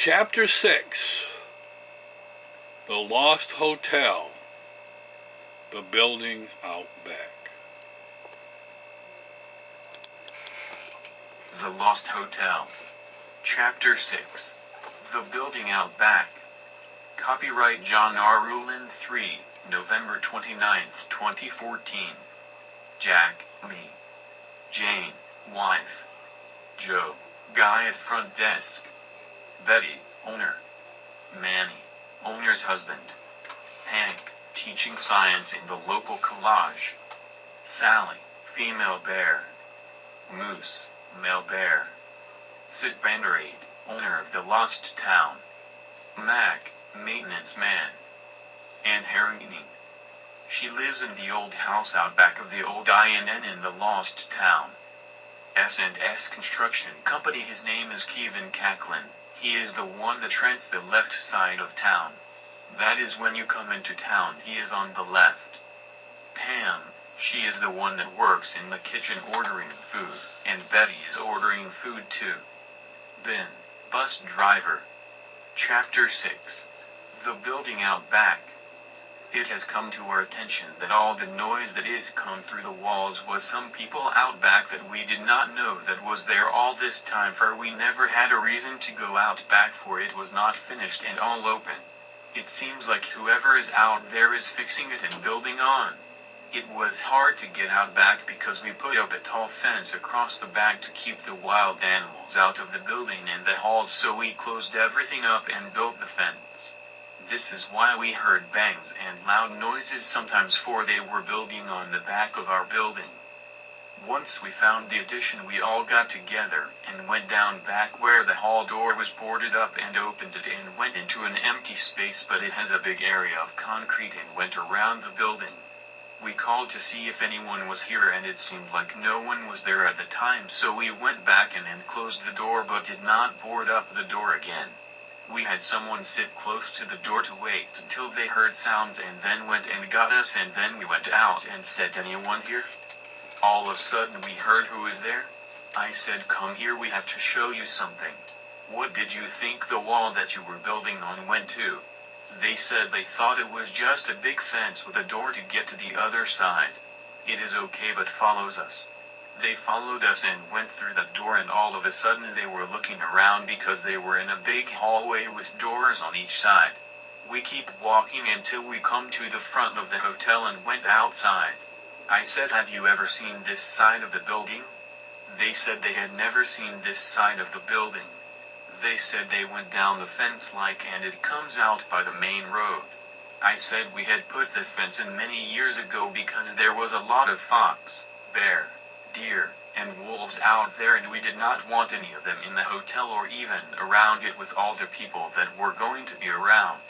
Chapter 6. The Lost Hotel. The Building Out Back. The Lost Hotel. Chapter 6. The Building Out Back. Copyright John R Ruland III, November 29th, 2014. Jack, me. Jane, wife. Joe, guy at front desk. Betty, owner. Manny, owner's husband. Hank, teaching science in the local college. Sally, female bear. Moose, male bear. Sid Banderade, owner of the lost town. Mac, maintenance man. Ann Harrington. She lives in the old house out back of the old INN in the lost town. S&S Construction Company. His name is Kevin Cacklin. He is the one that rents the left side of town. That is when you come into town, he is on the left. Pam, she is the one that works in the kitchen ordering food, and Betty is ordering food too. Ben, bus driver. Chapter 6. The Building Out Back. It has come to our attention that all the noise that is come through the walls was some people out back that we did not know that was there all this time, for we never had a reason to go out back, for it was not finished and all open. It seems like whoever is out there is fixing it and building on. It was hard to get out back because we put up a tall fence across the back to keep the wild animals out of the building and the halls, so we closed everything up and built the fence. This is why we heard bangs and loud noises sometimes, for they were building on the back of our building. Once we found the addition, we all got together and went down back where the hall door was boarded up and opened it and went into an empty space, but it has a big area of concrete, and went around the building. We called to see if anyone was here, and it seemed like no one was there at the time, so we went back in and closed the door but did not board up the door again. We had someone sit close to the door to wait until they heard sounds and then went and got us, and then we went out and said, "Anyone here?" All of a sudden we heard who is there. I said, "Come here, we have to show you something." What did you think the wall that you were building on went to? They said they thought it was just a big fence with a door to get to the other side. It is okay, but follows us. They followed us and went through the door, and all of a sudden they were looking around because they were in a big hallway with doors on each side. We keep walking until we come to the front of the hotel and went outside. I said, "Have you ever seen this side of the building?" They said they had never seen this side of the building. They said they went down the fence and it comes out by the main road. I said we had put the fence in many years ago because there was a lot of fox, bear, deer, and wolves out there, and we did not want any of them in the hotel or even around it with all the people that were going to be around.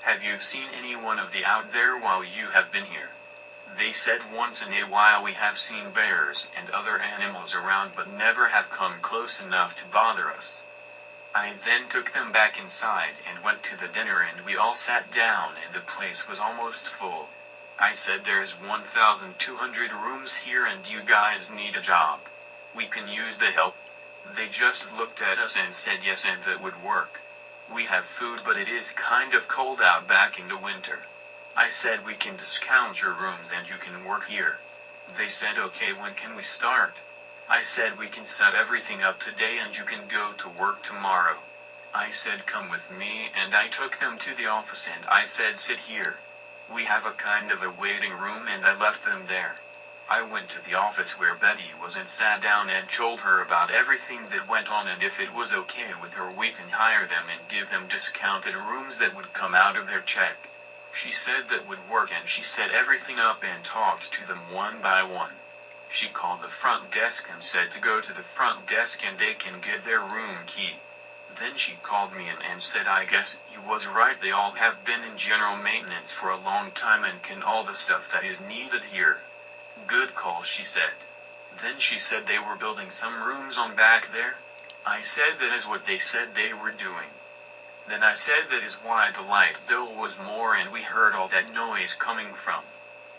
Have you seen any one of the out there while you have been here? They said once in a while we have seen bears and other animals around, but never have come close enough to bother us. I then took them back inside and went to the dinner, and we all sat down and the place was almost full. I said, "There's 1,200 rooms here and you guys need a job. We can use the help." They just looked at us and said yes, and that would work. We have food, but it is kind of cold out back in the winter. I said, "We can discount your rooms and you can work here." They said, "Okay, when can we start?" I said, "We can set everything up today and you can go to work tomorrow." I said, "Come with me," and I took them to the office and I said, "Sit here. We have a kind of a waiting room," and I left them there. I went to the office where Betty was and sat down and told her about everything that went on, and if it was okay with her we can hire them and give them discounted rooms that would come out of their check. She said that would work, and she set everything up and talked to them one by one. She called the front desk and said to go to the front desk and they can get their room key. Then she called me in and said, "I guess you was right, they all have been in general maintenance for a long time and can all the stuff that is needed here." "Good call," she said. Then she said they were building some rooms on back there. I said that is what they said they were doing. Then I said that is why the light bill was more and we heard all that noise coming from.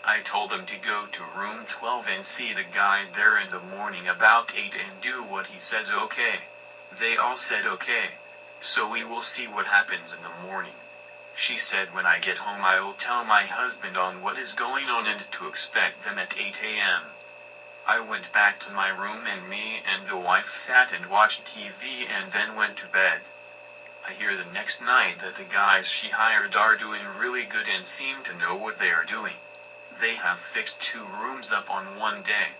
I told them to go to room 12 and see the guy there in the morning about 8 and do what he says. Okay. They all said okay. So we will see what happens in the morning. She said when I get home I will tell my husband on what is going on and to expect them at 8 a.m. I went back to my room and me and the wife sat and watched TV and then went to bed. I hear the next night that the guys she hired are doing really good and seem to know what they are doing. They have fixed 2 rooms up on one day.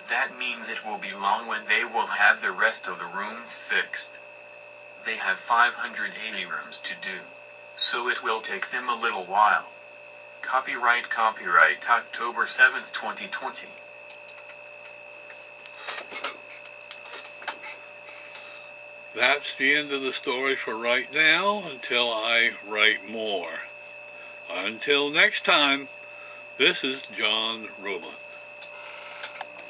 That means it will be long when they will have the rest of the rooms fixed. They have 580 rooms to do, so it will take them a little while. Copyright October 7th, 2020. That's the end of the story for right now until I write more. Until next time, this is John Ruland.